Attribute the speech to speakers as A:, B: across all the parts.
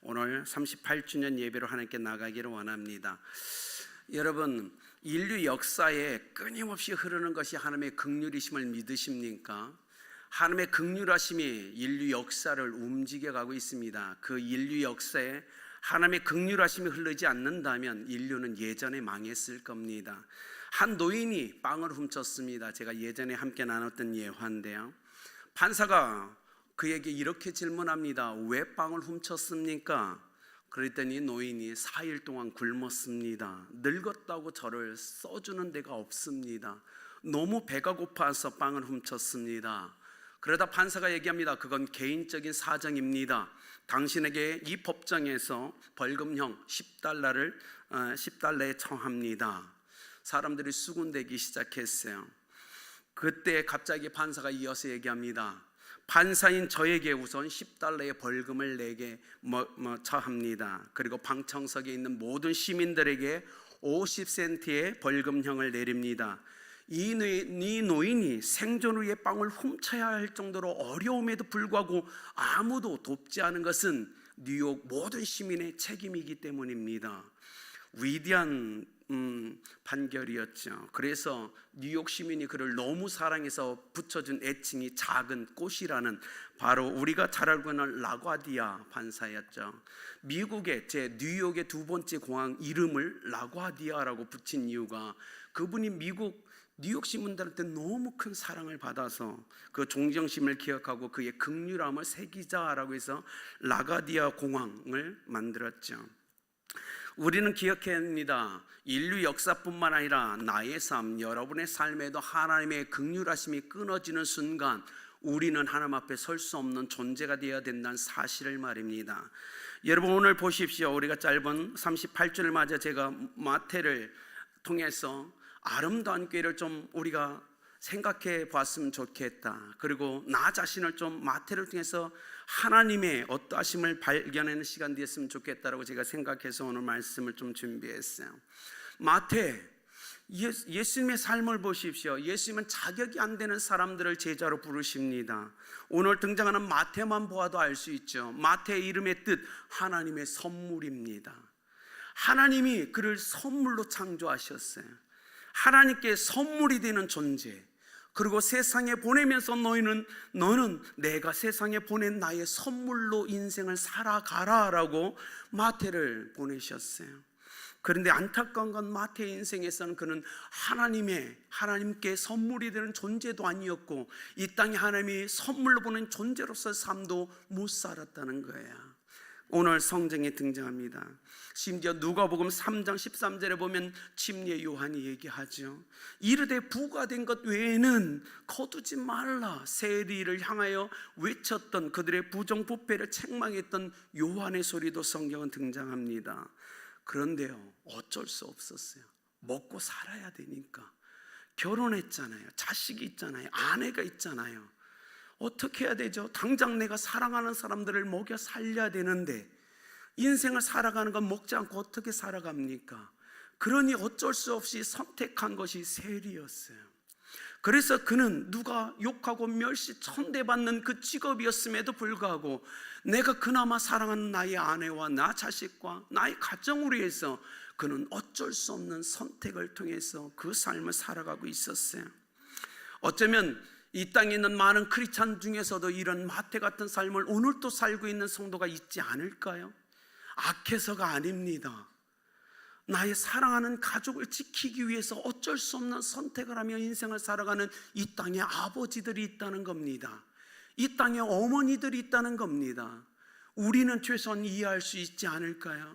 A: 오늘 38주년 예배로 하나님께 나가기를 원합니다. 여러분, 인류 역사에 끊임없이 흐르는 것이 하나님의 긍휼이심을 믿으십니까? 하나님의 긍휼하심이 인류 역사를 움직여가고 있습니다. 그 인류 역사에 하나님의 긍휼하심이 흐르지 않는다면 인류는 예전에 망했을 겁니다. 한 노인이 빵을 훔쳤습니다. 제가 예전에 함께 나눴던 예화인데요, 판사가 그에게 이렇게 질문합니다. 왜 빵을 훔쳤습니까? 그랬더니 노인이 4일 동안 굶었습니다. 늙었다고 저를 써주는 데가 없습니다. 너무 배가 고파서 빵을 훔쳤습니다. 그러다 판사가 얘기합니다. 그건 개인적인 사정입니다. 당신에게 이 법정에서 벌금형 10달러에 처합니다. 사람들이 수군대기 시작했어요. 그때 갑자기 판사가 이어서 얘기합니다. 판사인 저에게 우선 10달러의 벌금을 내게 처합니다. 그리고 방청석에 있는 모든 시민들에게 50센트의 벌금형을 내립니다. 이 노인이 생존 후에 빵을 훔쳐야 할 정도로 어려움에도 불구하고 아무도 돕지 않은 것은 뉴욕 모든 시민의 책임이기 때문입니다. 위대한 판결이었죠. 그래서 뉴욕 시민이 그를 너무 사랑해서 붙여준 애칭이 작은 꽃이라는, 바로 우리가 잘 알고 있는 라과디아 판사였죠. 미국의 뉴욕의 두 번째 공항 이름을 라과디아라고 붙인 이유가 그분이 뉴욕 시민들한테 너무 큰 사랑을 받아서 그 존경심을 기억하고 그의 긍휼함을 새기자라고 해서 라과디아 공항을 만들었죠. 우리는 기억해야 합니다. 인류 역사뿐만 아니라 나의 삶, 여러분의 삶에도 하나님의 긍휼하심이 끊어지는 순간 우리는 하나님 앞에 설 수 없는 존재가 되어야 된다는 사실을 말입니다. 여러분, 오늘 보십시오. 우리가 짧은 38주를 맞아 제가 마태를 통해서 아름다운 꾀를 좀 우리가 생각해 봤으면 좋겠다. 그리고 나 자신을 좀 마태를 통해서 하나님의 어떠하심을 발견하는 시간 되었으면 좋겠다라고 제가 생각해서 오늘 말씀을 좀 준비했어요. 마태, 예수님의 삶을 보십시오. 예수님은 자격이 안 되는 사람들을 제자로 부르십니다. 오늘 등장하는 마태만 보아도 알 수 있죠. 마태의 이름의 뜻, 하나님의 선물입니다. 하나님이 그를 선물로 창조하셨어요. 하나님께 선물이 되는 존재, 그리고 세상에 보내면서 너는 내가 세상에 보낸 나의 선물로 인생을 살아가라 라고 마태를 보내셨어요. 그런데 안타까운 건 마태의 인생에서는 그는 하나님께 선물이 되는 존재도 아니었고 이 땅에 하나님이 선물로 보낸 존재로서의 삶도 못 살았다는 거예요. 오늘 성경에 등장합니다. 심지어 누가복음 3장 13절에 보면 침례 요한이 얘기하죠. 이르되 부가 된 것 외에는 거두지 말라, 세리를 향하여 외쳤던 그들의 부정부패를 책망했던 요한의 소리도 성경은 등장합니다. 그런데요, 어쩔 수 없었어요. 먹고 살아야 되니까. 결혼했잖아요. 자식이 있잖아요. 아내가 있잖아요. 어떻게 해야 되죠? 당장 내가 사랑하는 사람들을 먹여 살려야 되는데 인생을 살아가는 건 먹지 않고 어떻게 살아갑니까? 그러니 어쩔 수 없이 선택한 것이 세리였어요. 그래서 그는 누가 욕하고 멸시 천대받는 그 직업이었음에도 불구하고 내가 그나마 사랑하는 나의 아내와 나 자식과 나의 가정을 위해서 그는 어쩔 수 없는 선택을 통해서 그 삶을 살아가고 있었어요. 어쩌면 이 땅에 있는 많은 크리스찬 중에서도 이런 마태 같은 삶을 오늘도 살고 있는 성도가 있지 않을까요? 악해서가 아닙니다. 나의 사랑하는 가족을 지키기 위해서 어쩔 수 없는 선택을 하며 인생을 살아가는 이 땅에 아버지들이 있다는 겁니다. 이 땅에 어머니들이 있다는 겁니다. 우리는 최소한 이해할 수 있지 않을까요?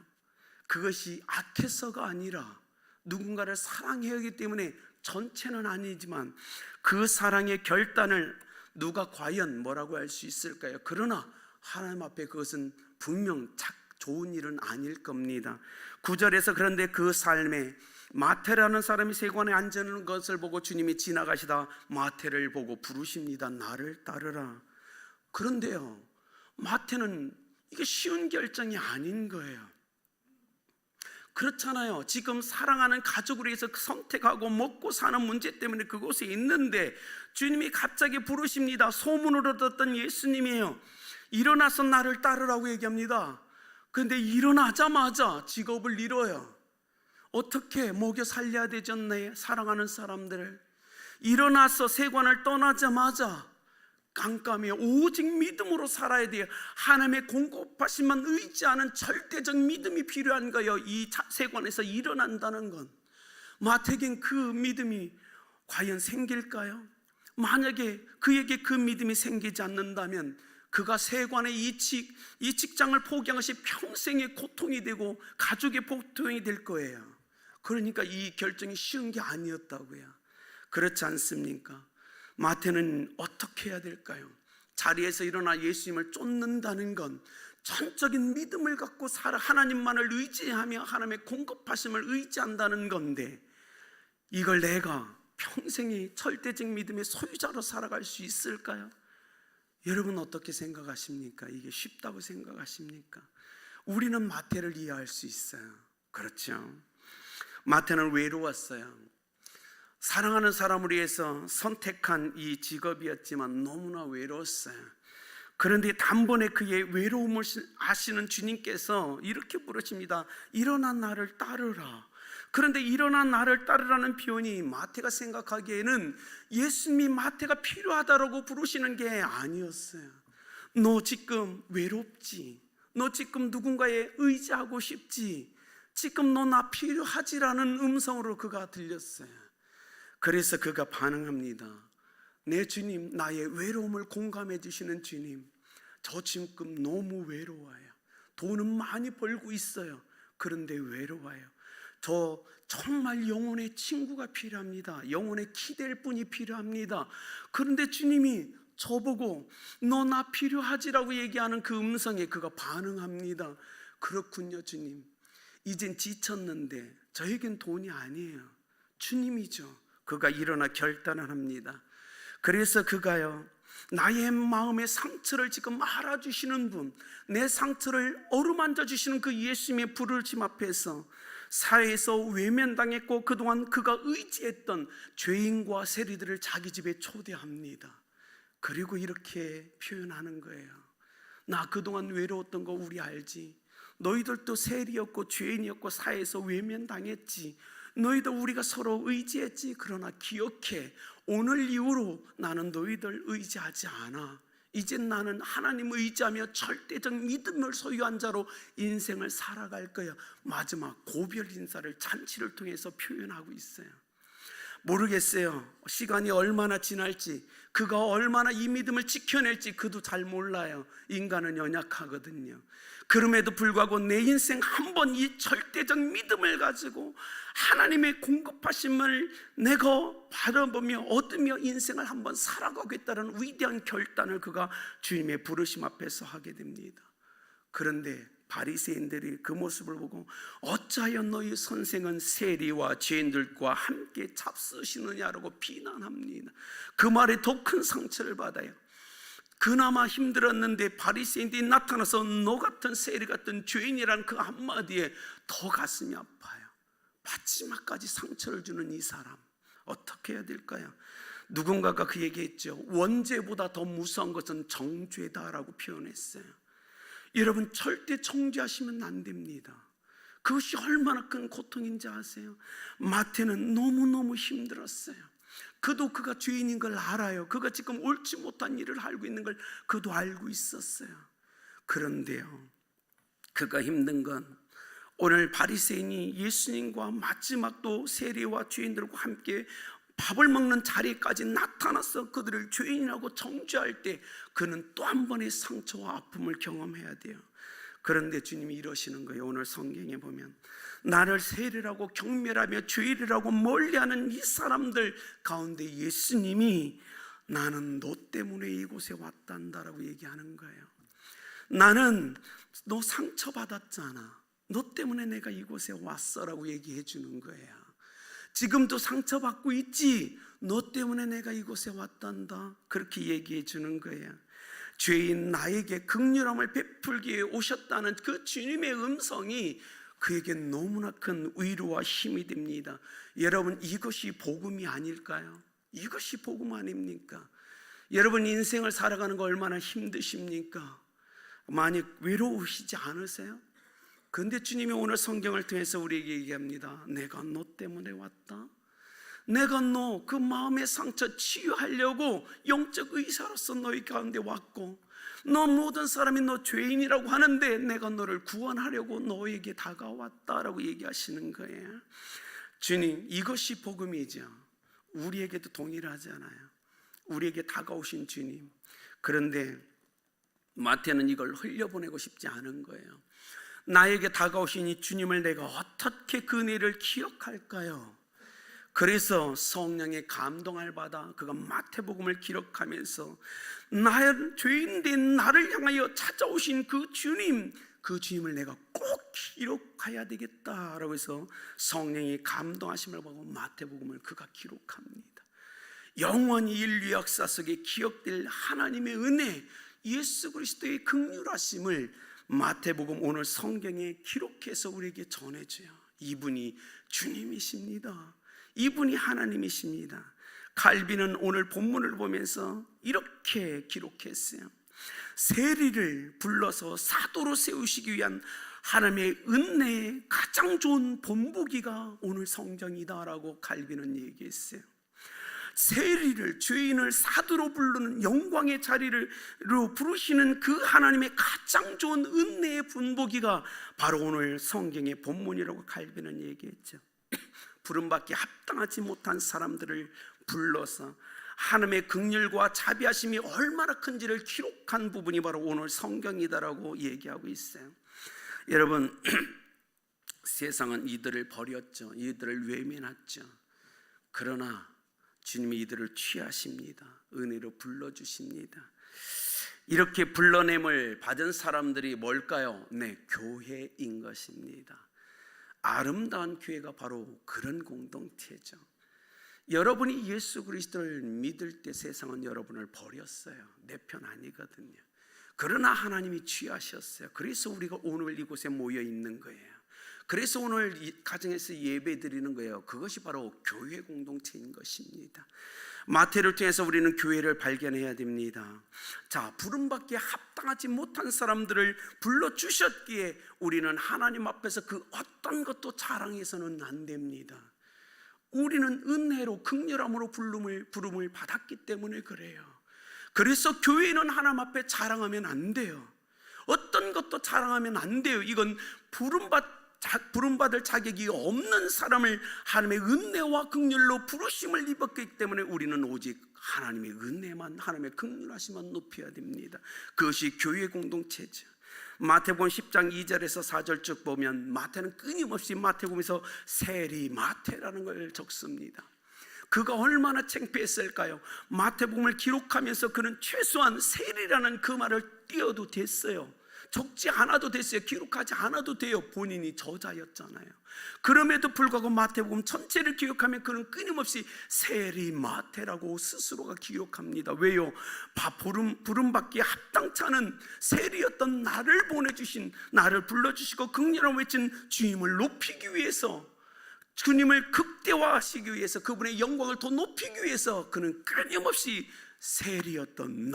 A: 그것이 악해서가 아니라 누군가를 사랑해야 하기 때문에, 전체는 아니지만 그 사랑의 결단을 누가 과연 뭐라고 할 수 있을까요? 그러나 하나님 앞에 그것은 분명 좋은 일은 아닐 겁니다. 9절에서 그런데 그 삶에 마태라는 사람이 세관에 앉는 것을 보고 주님이 지나가시다 마태를 보고 부르십니다. 나를 따르라. 그런데요, 마태는 이게 쉬운 결정이 아닌 거예요. 그렇잖아요. 지금 사랑하는 가족을 위해서 선택하고 먹고 사는 문제 때문에 그곳에 있는데 주님이 갑자기 부르십니다. 소문으로 듣던 예수님이에요. 일어나서 나를 따르라고 얘기합니다. 근데 일어나자마자 직업을 잃어요. 어떻게 먹여 살려야 되잖아요. 사랑하는 사람들을. 일어나서 세관을 떠나자마자 깜깜이 오직 믿음으로 살아야 돼요. 하나님의 공급하심만 의지하는 절대적 믿음이 필요한 거예요. 이 세관에서 일어난다는 건. 마태에겐 그 믿음이 과연 생길까요? 만약에 그에게 그 믿음이 생기지 않는다면 그가 세관의 이 직장을 포기한 것이 평생의 고통이 되고 가족의 고통이 될 거예요. 그러니까 이 결정이 쉬운 게 아니었다고요. 그렇지 않습니까? 마태는 어떻게 해야 될까요? 자리에서 일어나 예수님을 쫓는다는 건 전적인 믿음을 갖고 하나님만을 의지하며 하나님의 공급하심을 의지한다는 건데, 이걸 내가 평생의 절대적 믿음의 소유자로 살아갈 수 있을까요? 여러분 어떻게 생각하십니까? 이게 쉽다고 생각하십니까? 우리는 마태를 이해할 수 있어요. 그렇죠? 마태는 외로웠어요. 사랑하는 사람을 위해서 선택한 이 직업이었지만 너무나 외로웠어요. 그런데 단번에 그의 외로움을 아시는 주님께서 이렇게 부르십니다. 일어나 나를 따르라. 그런데 일어나 나를 따르라는 표현이 마태가 생각하기에는 예수님이 마태가 필요하다라고 부르시는 게 아니었어요. 너 지금 외롭지? 너 지금 누군가에 의지하고 싶지? 지금 너 나 필요하지라는 음성으로 그가 들렸어요. 그래서 그가 반응합니다. 내 주님, 나의 외로움을 공감해 주시는 주님, 저 지금 너무 외로워요. 돈은 많이 벌고 있어요. 그런데 외로워요. 저 정말 영혼의 친구가 필요합니다. 영혼의 기댈 분이 필요합니다. 그런데 주님이 저보고 너 나 필요하지라고 얘기하는 그 음성에 그가 반응합니다. 그렇군요 주님, 이젠 지쳤는데 저에겐 돈이 아니에요. 주님이죠. 그가 일어나 결단을 합니다. 그래서 그가요, 나의 마음의 상처를 지금 알아주시는 분, 내 상처를 어루만져 주시는 그 예수님의 부르심 앞에서 사회에서 외면당했고 그동안 그가 의지했던 죄인과 세리들을 자기 집에 초대합니다. 그리고 이렇게 표현하는 거예요. 나 그동안 외로웠던 거 우리 알지? 너희들도 세리였고 죄인이었고 사회에서 외면당했지. 너희도 우리가 서로 의지했지. 그러나 기억해, 오늘 이후로 나는 너희들 의지하지 않아. 이젠 나는 하나님 의지하며 절대적 믿음을 소유한 자로 인생을 살아갈 거야. 마지막 고별 인사를 잔치를 통해서 표현하고 있어요. 모르겠어요. 시간이 얼마나 지날지, 그가 얼마나 이 믿음을 지켜낼지 그도 잘 몰라요. 인간은 연약하거든요. 그럼에도 불구하고 내 인생 한 번 이 절대적 믿음을 가지고 하나님의 공급하심을 내가 바라보며 얻으며 인생을 한번 살아가겠다는 위대한 결단을 그가 주님의 부르심 앞에서 하게 됩니다. 그런데 바리새인들이 그 모습을 보고 어찌하여 너희 선생은 세리와 죄인들과 함께 잡수시느냐라고 비난합니다. 그 말에 더 큰 상처를 받아요. 그나마 힘들었는데 바리새인들이 나타나서 너 같은 세리 같은 죄인이라는 그 한마디에 더 가슴이 아파요. 마지막까지 상처를 주는 이 사람, 어떻게 해야 될까요? 누군가가 그에게 했죠. 원죄보다 더 무서운 것은 정죄다라고 표현했어요. 여러분 절대 정죄하시면 안 됩니다. 그것이 얼마나 큰 고통인지 아세요? 마태는 너무너무 힘들었어요. 그가 죄인인 걸 알아요. 그가 지금 옳지 못한 일을 알고 있는 걸 그도 알고 있었어요. 그런데요, 그가 힘든 건 오늘 바리새인이 예수님과 마지막 또 세리와 죄인들과 함께 밥을 먹는 자리까지 나타나서 그들을 죄인이라고 정죄할 때 그는 또 한 번의 상처와 아픔을 경험해야 돼요. 그런데 주님이 이러시는 거예요. 오늘 성경에 보면 나를 세리라고 경멸하며 죄인이라고 멀리하는 이 사람들 가운데 예수님이 나는 너 때문에 이곳에 왔단다라고 얘기하는 거예요. 나는 너 상처받았잖아. 너 때문에 내가 이곳에 왔어라고 얘기해 주는 거예요. 지금도 상처받고 있지? 너 때문에 내가 이곳에 왔단다. 그렇게 얘기해 주는 거예요. 죄인 나에게 긍휼함을 베풀기에 오셨다는 그 주님의 음성이 그에게 너무나 큰 위로와 힘이 됩니다. 여러분, 이것이 복음이 아닐까요? 이것이 복음 아닙니까? 여러분 인생을 살아가는 거 얼마나 힘드십니까? 많이 외로우시지 않으세요? 그런데 주님이 오늘 성경을 통해서 우리에게 얘기합니다. 내가 너 때문에 왔다. 내가 너 그 마음의 상처 치유하려고 영적 의사로서 너희 가운데 왔고, 너 모든 사람이 너 죄인이라고 하는데 내가 너를 구원하려고 너에게 다가왔다라고 얘기하시는 거예요. 주님, 이것이 복음이죠. 우리에게도 동일하잖아요. 우리에게 다가오신 주님. 그런데 마태는 이걸 흘려보내고 싶지 않은 거예요. 나에게 다가오신 이 주님을 내가 어떻게 그 은혜를 기억할까요? 그래서 성령의 감동을 받아 그가 마태복음을 기록하면서 나의 죄인인데 나를 향하여 찾아오신 그 주님을 내가 꼭 기록해야 되겠다라고 해서 성령의 감동하심을 보고 마태복음을 그가 기록합니다. 영원히 인류 역사 속에 기억될 하나님의 은혜, 예수 그리스도의 긍휼하심을 마태복음 오늘 성경에 기록해서 우리에게 전해줘요. 이분이 주님이십니다. 이분이 하나님이십니다. 칼빈은 오늘 본문을 보면서 이렇게 기록했어요. 세리를 불러서 사도로 세우시기 위한 하나님의 은혜의 가장 좋은 본보기가 오늘 성경이다라고 칼빈은 얘기했어요. 세리를, 죄인을 사도로 부르는 영광의 자리로 부르시는 그 하나님의 가장 좋은 은혜의 본보기가 바로 오늘 성경의 본문이라고 칼빈은 얘기했죠. 부름받기 합당하지 못한 사람들을 불러서 하나님의 긍휼과 자비하심이 얼마나 큰지를 기록한 부분이 바로 오늘 성경이다라고 얘기하고 있어요. 여러분, 세상은 이들을 버렸죠. 이들을 외면했죠. 그러나 주님이 이들을 취하십니다. 은혜로 불러주십니다. 이렇게 불러냄을 받은 사람들이 뭘까요? 네, 교회인 것입니다. 아름다운 교회가 바로 그런 공동체죠. 여러분이 예수 그리스도를 믿을 때 세상은 여러분을 버렸어요. 내 편 아니거든요. 그러나 하나님이 취하셨어요. 그래서 우리가 오늘 이곳에 모여 있는 거예요. 그래서 오늘 이 가정에서 예배 드리는 거예요. 그것이 바로 교회 공동체인 것입니다. 마태를 통해서 우리는 교회를 발견해야 됩니다. 자, 부름받기에 합당하지 못한 사람들을 불러주셨기에 우리는 하나님 앞에서 그 어떤 것도 자랑해서는 안 됩니다. 우리는 은혜로 긍휼함으로 부름을 받았기 때문에 그래요. 그래서 교회는 하나님 앞에 자랑하면 안 돼요. 어떤 것도 자랑하면 안 돼요. 이건 부름받을 자격이 없는 사람을 하나님의 은혜와 긍휼로 부르심을 입었기 때문에 우리는 오직 하나님의 은혜만, 하나님의 긍휼하심만 높여야 됩니다. 그것이 교회 공동체죠. 마태복음 10장 2절에서 4절 쭉 보면 마태는 끊임없이 마태복음에서 세리 마태라는 걸 적습니다. 그가 얼마나 창피했을까요? 마태복음을 기록하면서 그는 최소한 세리라는 그 말을 띄어도 됐어요. 적지 않아도 됐어요. 기록하지 않아도 돼요. 본인이 저자였잖아요. 그럼에도 불구하고 마태복음 전체를 기록하면 그는 끊임없이 세리 마태라고 스스로가 기록합니다. 왜요? 부름받기에 합당치 않은 세리였던 나를 보내주신, 나를 불러주시고 긍휼함을 외친 주님을 높이기 위해서, 주님을 극대화하시기 위해서, 그분의 영광을 더 높이기 위해서 그는 끊임없이 세리였던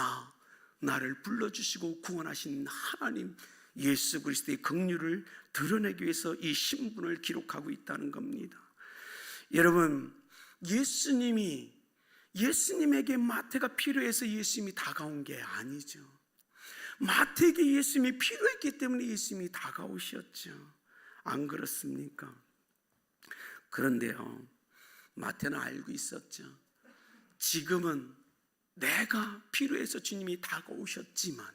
A: 나를 불러주시고 구원하신 하나님 예수 그리스도의 긍휼을 드러내기 위해서 이 신분을 기록하고 있다는 겁니다. 여러분, 예수님에게 마태가 필요해서 예수님이 다가온 게 아니죠. 마태에게 예수님이 필요했기 때문에 예수님이 다가오셨죠. 안 그렇습니까? 그런데요, 마태는 알고 있었죠. 지금은 내가 필요해서 주님이 다가오셨지만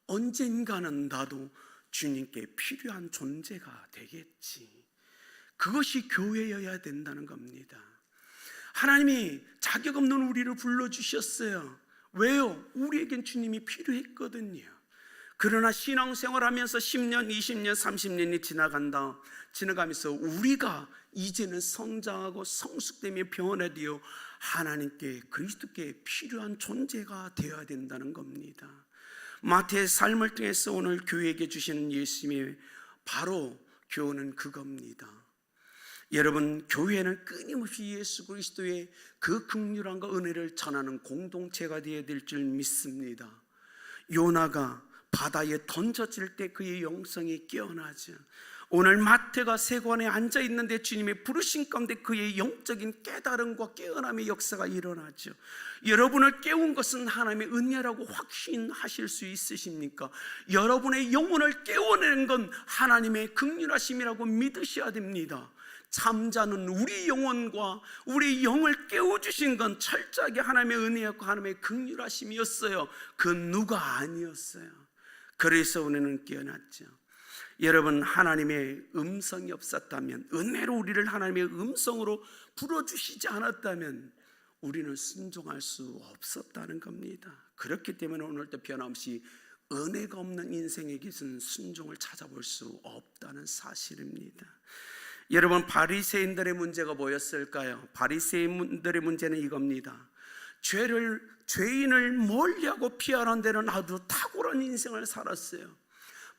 A: 언젠가는 나도 주님께 필요한 존재가 되겠지. 그것이 교회여야 된다는 겁니다. 하나님이 자격 없는 우리를 불러주셨어요. 왜요? 우리에겐 주님이 필요했거든요. 그러나 신앙생활하면서 10년, 20년, 30년이 지나가면서 우리가 이제는 성장하고 성숙되며 변화되어 하나님께, 그리스도께 필요한 존재가 되어야 된다는 겁니다. 마태의 삶을 통해서 오늘 교회에게 주시는 예수님의 바로 교훈은 그겁니다. 여러분, 교회는 끊임없이 예수 그리스도의 그 긍휼함과 은혜를 전하는 공동체가 되어야 될 줄 믿습니다. 요나가 바다에 던져질 때 그의 영성이 깨어나죠. 오늘 마태가 세관에 앉아 있는데 주님의 부르심 가운데 그의 영적인 깨달음과 깨어남의 역사가 일어나죠. 여러분을 깨운 것은 하나님의 은혜라고 확신하실 수 있으십니까? 여러분의 영혼을 깨워내는 건 하나님의 긍휼하심이라고 믿으셔야 됩니다. 잠자는 우리 영혼과 우리 영을 깨워주신 건 철저하게 하나님의 은혜였고 하나님의 긍휼하심이었어요. 그 누가 아니었어요. 그래서 우리는 깨어났죠. 여러분, 하나님의 음성이 없었다면, 은혜로 우리를 하나님의 음성으로 불어주시지 않았다면 우리는 순종할 수 없었다는 겁니다. 그렇기 때문에 오늘도 변함없이 은혜가 없는 인생에게서는 순종을 찾아볼 수 없다는 사실입니다. 여러분, 바리새인들의 문제가 뭐였을까요? 바리새인들의 문제는 이겁니다. 죄인을 멀리하고 피하는 데는 아주 탁월한 인생을 살았어요.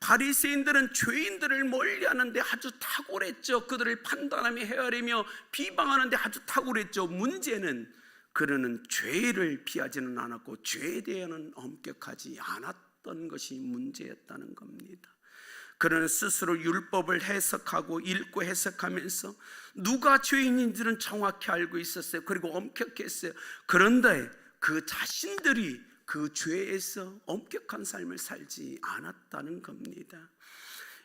A: 바리새인들은 죄인들을 멀리하는데 아주 탁월했죠. 그들을 판단하며 헤아리며 비방하는데 아주 탁월했죠. 문제는 그들은 죄를 피하지는 않았고 죄에 대해서는 엄격하지 않았던 것이 문제였다는 겁니다. 그는 스스로 율법을 해석하고 읽고 해석하면서 누가 죄인인지는 정확히 알고 있었어요. 그리고 엄격했어요. 그런데 그 자신들이 그 죄에서 엄격한 삶을 살지 않았다는 겁니다.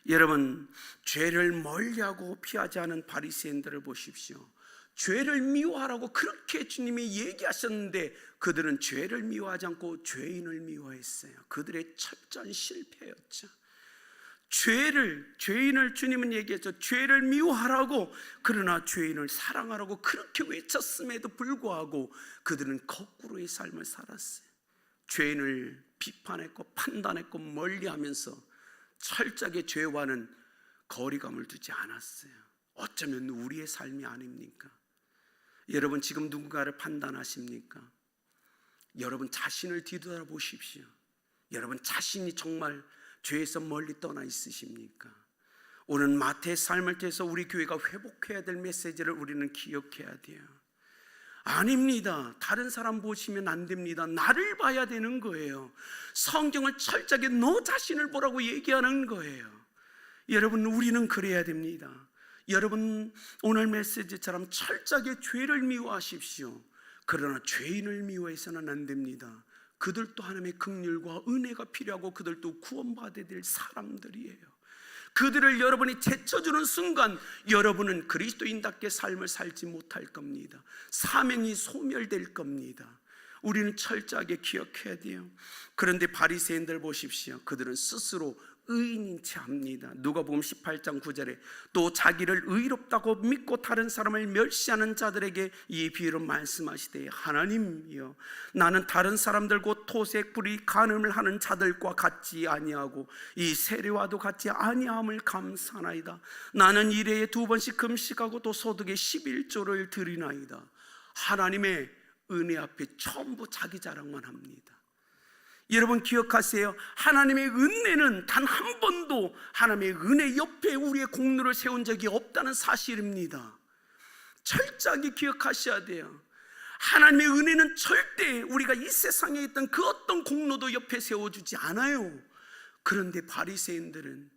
A: 여러분, 죄를 멀리하고 피하지 않은 바리새인들을 보십시오. 죄를 미워하라고 그렇게 주님이 얘기하셨는데 그들은 죄를 미워하지 않고 죄인을 미워했어요. 그들의 철저한 실패였죠. 죄인을 주님은 얘기했죠. 죄를 미워하라고, 그러나 죄인을 사랑하라고 그렇게 외쳤음에도 불구하고 그들은 거꾸로의 삶을 살았어요. 죄인을 비판했고 판단했고 멀리하면서 철저하게 죄와는 거리감을 두지 않았어요. 어쩌면 우리의 삶이 아닙니까? 여러분, 지금 누군가를 판단하십니까? 여러분 자신을 뒤돌아보십시오. 여러분 자신이 정말 죄에서 멀리 떠나 있으십니까? 오늘 마태의 삶을 통해서 우리 교회가 회복해야 될 메시지를 우리는 기억해야 돼요. 아닙니다. 다른 사람 보시면 안 됩니다. 나를 봐야 되는 거예요. 성경을 철저하게 너 자신을 보라고 얘기하는 거예요. 여러분, 우리는 그래야 됩니다. 여러분, 오늘 메시지처럼 철저하게 죄를 미워하십시오. 그러나 죄인을 미워해서는 안 됩니다. 그들도 하나님의 긍휼과 은혜가 필요하고 그들도 구원받아야 될 사람들이에요. 그들을 여러분이 제쳐주는 순간 여러분은 그리스도인답게 삶을 살지 못할 겁니다. 사명이 소멸될 겁니다. 우리는 철저하게 기억해야 돼요. 그런데 바리새인들 보십시오. 그들은 스스로 의인인 채 합니다. 누가복음 18장 9절에 또 자기를 의롭다고 믿고 다른 사람을 멸시하는 자들에게 이 비유를 말씀하시되 하나님이여, 나는 다른 사람들 곧 토색 불의 간음을 하는 자들과 같지 아니하고 이 세례와도 같지 아니함을 감사하나이다. 나는 일회에 2번씩 금식하고 또 소득의 11조를 드리나이다. 하나님의 은혜 앞에 전부 자기 자랑만 합니다. 여러분 기억하세요. 하나님의 은혜는 단 한 번도 하나님의 은혜 옆에 우리의 공로를 세운 적이 없다는 사실입니다. 철저하게 기억하셔야 돼요. 하나님의 은혜는 절대 우리가 이 세상에 있던 그 어떤 공로도 옆에 세워주지 않아요. 그런데 바리새인들은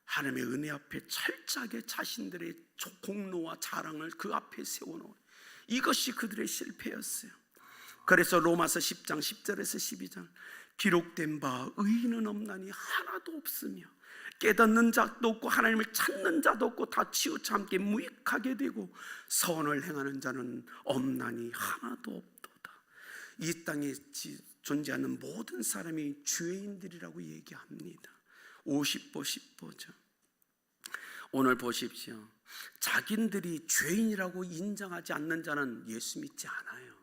A: 하나님의 은혜 앞에 철저하게 자신들의 공로와 자랑을 그 앞에 세워놓은, 이것이 그들의 실패였어요. 그래서 로마서 10장 10절에서 12절 기록된 바 의인은 없나니 하나도 없으며 깨닫는 자도 없고 하나님을 찾는 자도 없고 다 치우쳐 함께 무익하게 되고 선을 행하는 자는 없나니 하나도 없도다. 이 땅에 존재하는 모든 사람이 죄인들이라고 얘기합니다. 50보 10보죠. 오늘 보십시오. 자기들이 죄인이라고 인정하지 않는 자는 예수 믿지 않아요.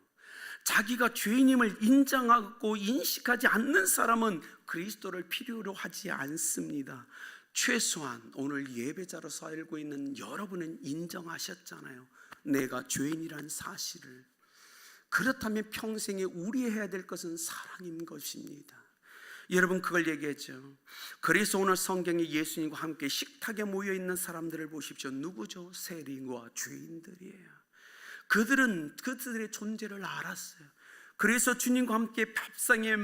A: 자기가 죄인임을 인정하고 인식하지 않는 사람은 그리스도를 필요로 하지 않습니다. 최소한 오늘 예배자로서 알고 있는 여러분은 인정하셨잖아요. 내가 죄인이란 사실을. 그렇다면 평생에 우리 해야 될 것은 사랑인 것입니다. 여러분 그걸 얘기했죠. 그래서 오늘 성경에 예수님과 함께 식탁에 모여있는 사람들을 보십시오. 누구죠? 세리와 죄인들이에요. 그들은 그들의 존재를 알았어요. 그래서 주님과 함께 밥상에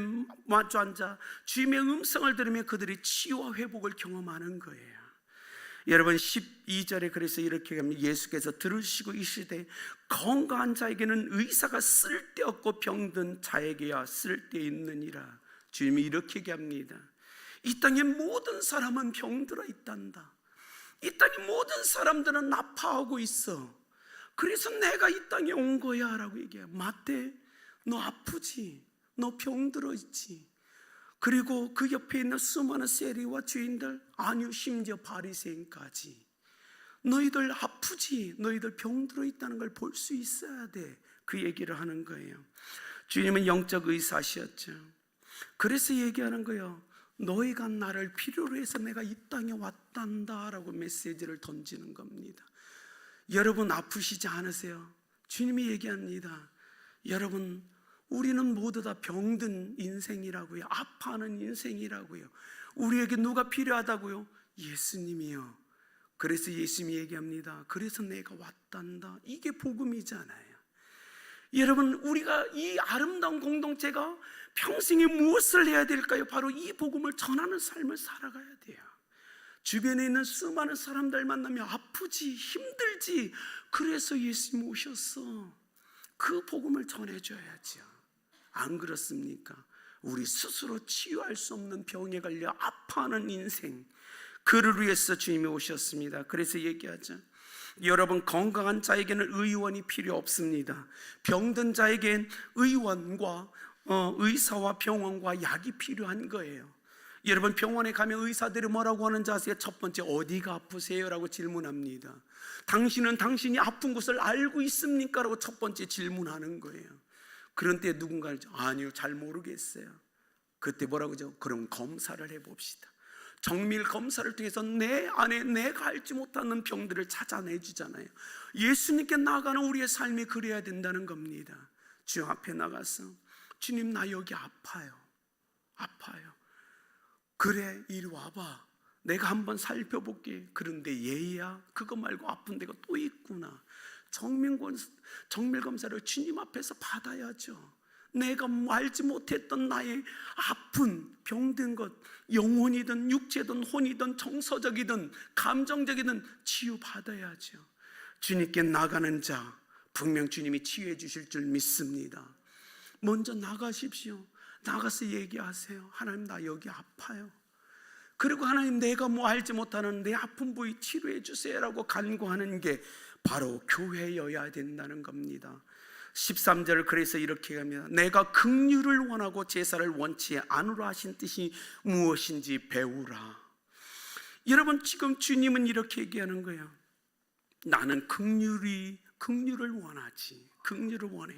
A: 마주 앉아 주님의 음성을 들으며 그들이 치유와 회복을 경험하는 거예요. 여러분 12절에 그래서 이렇게 합니다. 예수께서 들으시고 이르시되 건강한 자에게는 의사가 쓸데없고 병든 자에게야 쓸데있느니라. 주님이 이렇게 얘기합니다. 이 땅의 모든 사람은 병들어 있단다. 이 땅의 모든 사람들은 아파하고 있어. 그래서 내가 이 땅에 온 거야 라고 얘기해요. 마태, 너 아프지? 너 병들어 있지? 그리고 그 옆에 있는 수많은 세리와 주인들, 아니요 심지어 바리새인까지, 너희들 아프지? 너희들 병들어 있다는 걸 볼 수 있어야 돼. 그 얘기를 하는 거예요. 주님은 영적 의사시였죠. 그래서 얘기하는 거예요. 너희가 나를 필요로 해서 내가 이 땅에 왔단다 라고 메시지를 던지는 겁니다. 여러분 아프시지 않으세요? 주님이 얘기합니다. 여러분 우리는 모두 다 병든 인생이라고요. 아파하는 인생이라고요. 우리에게 누가 필요하다고요? 예수님이요. 그래서 예수님이 얘기합니다. 그래서 내가 왔단다. 이게 복음이잖아요. 여러분 우리가 이 아름다운 공동체가 평생에 무엇을 해야 될까요? 바로 이 복음을 전하는 삶을 살아가야 돼요. 주변에 있는 수많은 사람들 만나면 아프지, 힘들지. 그래서 예수님 오셨어. 그 복음을 전해줘야죠. 안 그렇습니까? 우리 스스로 치유할 수 없는 병에 걸려 아파하는 인생, 그를 위해서 주님이 오셨습니다. 그래서 얘기하죠. 여러분 건강한 자에게는 의원이 필요 없습니다. 병든 자에겐 의원과 의사와 병원과 약이 필요한 거예요. 여러분 병원에 가면 의사들이 뭐라고 하는지 아세요? 첫 번째, 어디가 아프세요? 라고 질문합니다. 당신은 당신이 아픈 곳을 알고 있습니까? 라고 첫 번째 질문하는 거예요. 그런 때 누군가는 아니요 잘 모르겠어요. 그때 뭐라고 하죠? 그럼 검사를 해봅시다. 정밀 검사를 통해서 내 안에 내가 알지 못하는 병들을 찾아내주잖아요. 예수님께 나아가는 우리의 삶이 그래야 된다는 겁니다. 주 앞에 나가서 주님 나 여기 아파요. 그래 이리 와봐. 내가 한번 살펴볼게. 그런데 얘야 그거 말고 아픈 데가 또 있구나. 정밀 검사를 주님 앞에서 받아야죠. 내가 알지 못했던 나의 아픈 병든 것, 영혼이든 육체든 혼이든 정서적이든 감정적이든 치유받아야죠. 주님께 나가는 자 분명 주님이 치유해 주실 줄 믿습니다. 먼저 나가십시오. 나가서 얘기하세요. 하나님 나 여기 아파요. 그리고 하나님 내가 뭐 알지 못하는 내 아픈 부위 치료해 주세요라고 간구하는 게 바로 교회여야 된다는 겁니다. 13절을 그래서 이렇게 합니다. 내가 긍휼을 원하고 제사를 원치 않으라 하신 뜻이 무엇인지 배우라. 여러분 지금 주님은 이렇게 얘기하는 거예요. 나는 긍휼을 원하지. 긍휼을 원해.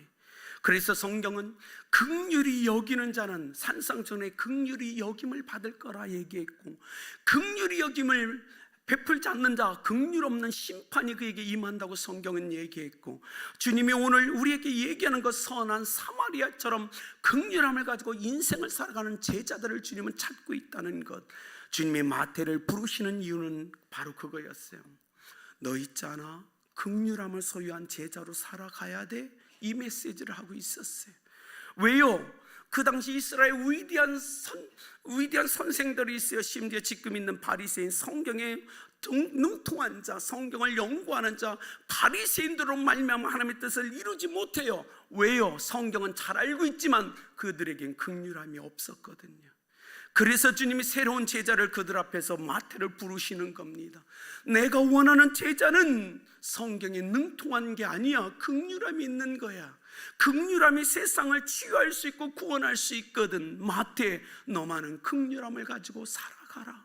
A: 그래서 성경은 긍휼히 여기는 자는 산상전에 긍휼히 여김을 받을 거라 얘기했고, 긍휼히 여김을 베풀지 않는 자, 긍휼 없는 심판이 그에게 임한다고 성경은 얘기했고, 주님이 오늘 우리에게 얘기하는 것 선한 사마리아처럼 긍휼함을 가지고 인생을 살아가는 제자들을 주님은 찾고 있다는 것. 주님이 마태를 부르시는 이유는 바로 그거였어요. 너 있잖아, 긍휼함을 소유한 제자로 살아가야 돼. 이 메시지를 하고 있었어요. 왜요? 그 당시 이스라엘 위대한 선생들이 있어요. 심지어 지금 있는 바리새인, 성경에 능통한 자, 성경을 연구하는 자, 바리새인들로 말미암아 하나님의 뜻을 이루지 못해요. 왜요? 성경은 잘 알고 있지만 그들에겐 긍휼함이 없었거든요. 그래서 주님이 새로운 제자를 그들 앞에서 마태를 부르시는 겁니다. 내가 원하는 제자는 성경에 능통한 게 아니야. 긍휼함이 있는 거야. 긍휼함이 세상을 치유할 수 있고 구원할 수 있거든. 마태, 너만은 긍휼함을 가지고 살아가라.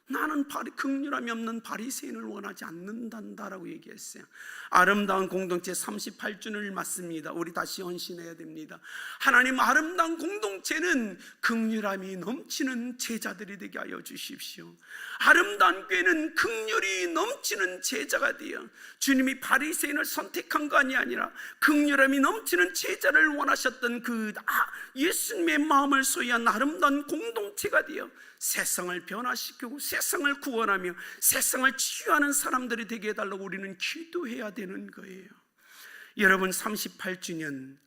A: 나는 긍휼함이 없는 바리새인을 원하지 않는단다라고 얘기했어요. 아름다운 공동체 38주년을 맞습니다. 우리 다시 헌신해야 됩니다. 하나님, 아름다운 공동체는 긍휼함이 넘치는 제자들이 되게 하여 주십시오. 아름다운 교회는 긍휼이 넘치는 제자가 되어 주님이 바리새인을 선택한 거 아니라 긍휼함이 넘치는 제자를 원하셨던 그 예수님의 마음을 소유한 아름다운 공동체가 되어 세상을 변화시키고 세상을 구원하며 세상을 치유하는 사람들이 되게 해달라고 우리는 기도해야 되는 거예요. 여러분, 38주년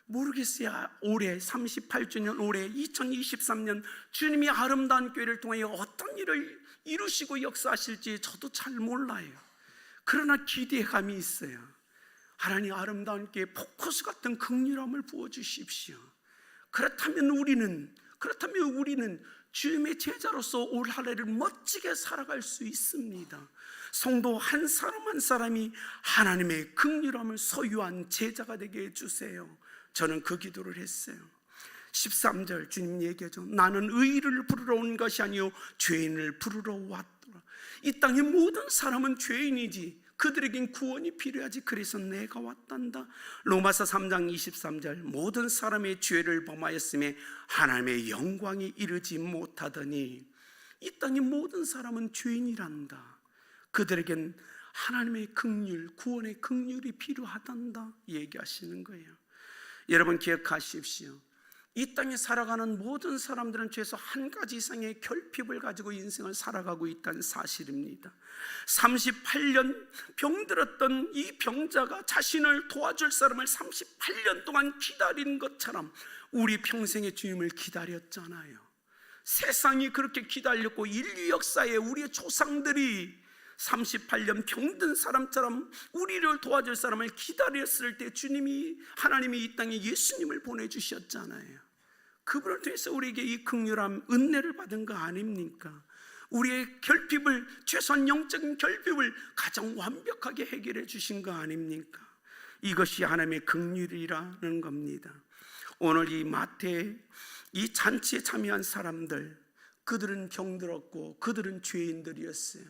A: 모르겠어요. 올해 38주년, 올해 2023년 주님이 아름다운 교회를 통하여 어떤 일을 이루시고 역사하실지 저도 잘 몰라요. 그러나 기대감이 있어요. 하나님 아름다운 교회 포커스 같은 긍휼함을 부어주십시오. 그렇다면 우리는 주님의 제자로서 올 한 해를 멋지게 살아갈 수 있습니다. 성도 한 사람 한 사람이 하나님의 긍휼함을 소유한 제자가 되게 해주세요. 저는 그 기도를 했어요. 13절 주님 얘기하죠. 나는 의인을 부르러 온 것이 아니요 죄인을 부르러 왔더라. 이 땅의 모든 사람은 죄인이지 그들에겐 구원이 필요하지. 그래서 내가 왔단다. 로마서 3장 23절 모든 사람의 죄를 범하였음에 하나님의 영광이 이르지 못하더니 이 땅의 모든 사람은 죄인이란다. 그들에겐 하나님의 긍휼, 구원의 긍휼이 필요하단다 얘기하시는 거예요. 여러분 기억하십시오. 이 땅에 살아가는 모든 사람들은 최소 한 가지 이상의 결핍을 가지고 인생을 살아가고 있다는 사실입니다. 38년 병들었던 이 병자가 자신을 도와줄 사람을 38년 동안 기다린 것처럼 우리 평생의 주님을 기다렸잖아요. 세상이 그렇게 기다렸고 인류 역사에 우리의 조상들이 38년 병든 사람처럼 우리를 도와줄 사람을 기다렸을 때 하나님이 이 땅에 예수님을 보내주셨잖아요. 그분을 통해서 우리에게 이 긍휼함, 은혜를 받은 거 아닙니까? 우리의 결핍을, 최소한 영적인 결핍을 가장 완벽하게 해결해 주신 거 아닙니까? 이것이 하나님의 긍휼이라는 겁니다. 오늘 이 마태 이 잔치에 참여한 사람들, 그들은 병들었고 그들은 죄인들이었어요.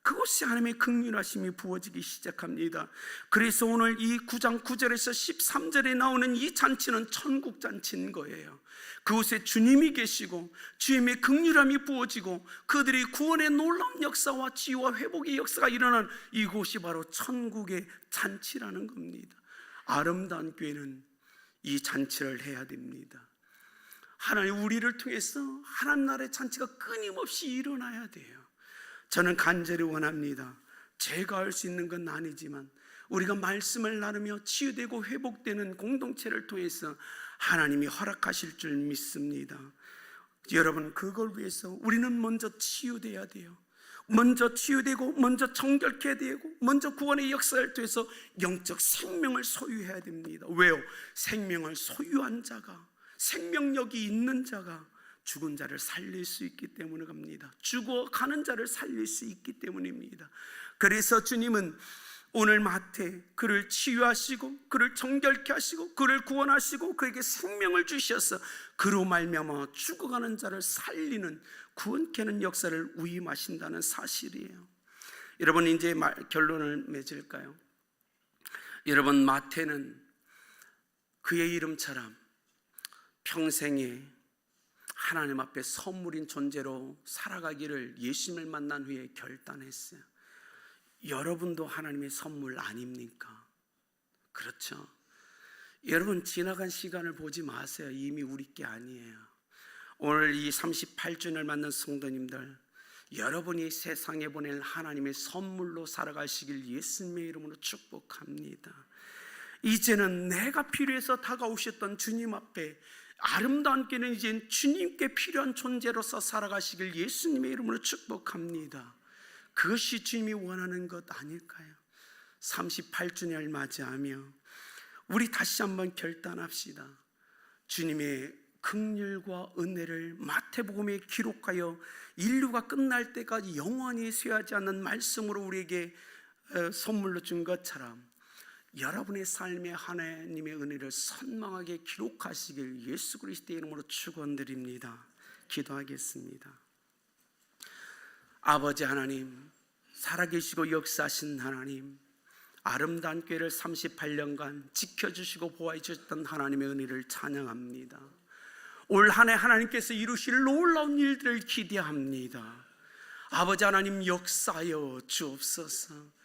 A: 그것이 하나님의 긍휼하심이 부어지기 시작합니다. 그래서 오늘 이 9장 9절에서 13절에 나오는 이 잔치는 천국 잔치인 거예요. 그곳에 주님이 계시고 주님의 긍휼함이 부어지고 그들이 구원의 놀라운 역사와 치유와 회복의 역사가 일어난 이곳이 바로 천국의 잔치라는 겁니다. 아름다운 교회는 이 잔치를 해야 됩니다. 하나님 우리를 통해서 하나님 나라의 잔치가 끊임없이 일어나야 돼요. 저는 간절히 원합니다. 제가 할 수 있는 건 아니지만 우리가 말씀을 나누며 치유되고 회복되는 공동체를 통해서 하나님이 허락하실 줄 믿습니다. 여러분 그걸 위해서 우리는 먼저 치유돼야 돼요. 먼저 치유되고 먼저 정결케 되고 먼저 구원의 역사를 통해서 영적 생명을 소유해야 됩니다. 왜요? 생명을 소유한 자가, 생명력이 있는 자가 죽은 자를 살릴 수 있기 때문에 갑니다. 죽어가는 자를 살릴 수 있기 때문입니다. 그래서 주님은 오늘 마태 그를 치유하시고 그를 정결케 하시고 그를 구원하시고 그에게 생명을 주셔서 그로 말미암아 죽어가는 자를 살리는 구원케 하는 역사를 위임하신다는 사실이에요. 여러분 이제 결론을 맺을까요? 여러분 마태는 그의 이름처럼 평생에 하나님 앞에 선물인 존재로 살아가기를 예수님을 만난 후에 결단했어요. 여러분도 하나님의 선물 아닙니까? 그렇죠? 여러분 지나간 시간을 보지 마세요. 이미 우리 게 아니에요. 오늘 이 38주년을 맞는 성도님들, 여러분이 세상에 보낼 하나님의 선물로 살아가시길 예수님의 이름으로 축복합니다. 이제는 내가 필요해서 다가오셨던 주님 앞에 아름다운 교회는 이제 주님께 필요한 존재로서 살아가시길 예수님의 이름으로 축복합니다. 그것이 주님이 원하는 것 아닐까요? 38주년을 맞이하며 우리 다시 한번 결단합시다. 주님의 긍휼과 은혜를 마태복음에 기록하여 인류가 끝날 때까지 영원히 쇠하지 않는 말씀으로 우리에게 선물로 준 것처럼 여러분의 삶에 하나님의 은혜를 선망하게 기록하시길 예수 그리스도의 이름으로 축원드립니다. 기도하겠습니다. 아버지 하나님, 살아계시고 역사하신 하나님, 아름다운 교회를 38년간 지켜주시고 보호해 주셨던 하나님의 은혜를 찬양합니다. 올 한 해 하나님께서 이루실 놀라운 일들을 기대합니다. 아버지 하나님 역사하여 주옵소서.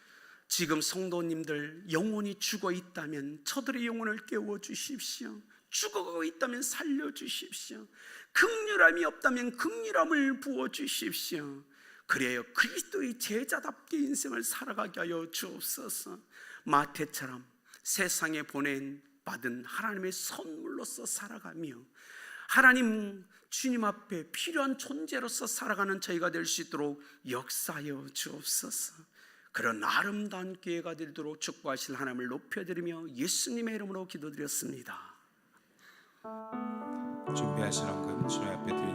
A: 지금 성도님들 영혼이 죽어 있다면 저들의 영혼을 깨워 주십시오. 죽어가고 있다면 살려 주십시오. 긍휼함이 없다면 긍휼함을 부어 주십시오. 그래야 그리스도의 제자답게 인생을 살아가게 하여 주옵소서. 마태처럼 세상에 보낸 받은 하나님의 선물로서 살아가며 하나님 주님 앞에 필요한 존재로서 살아가는 저희가 될 수 있도록 역사하여 주옵소서. 그런 아름다운 교회가 되도록 축복하실 하나님을 높여드리며 예수님의 이름으로 기도드렸습니다.
B: 준비하신 헌금 주님 앞에 드리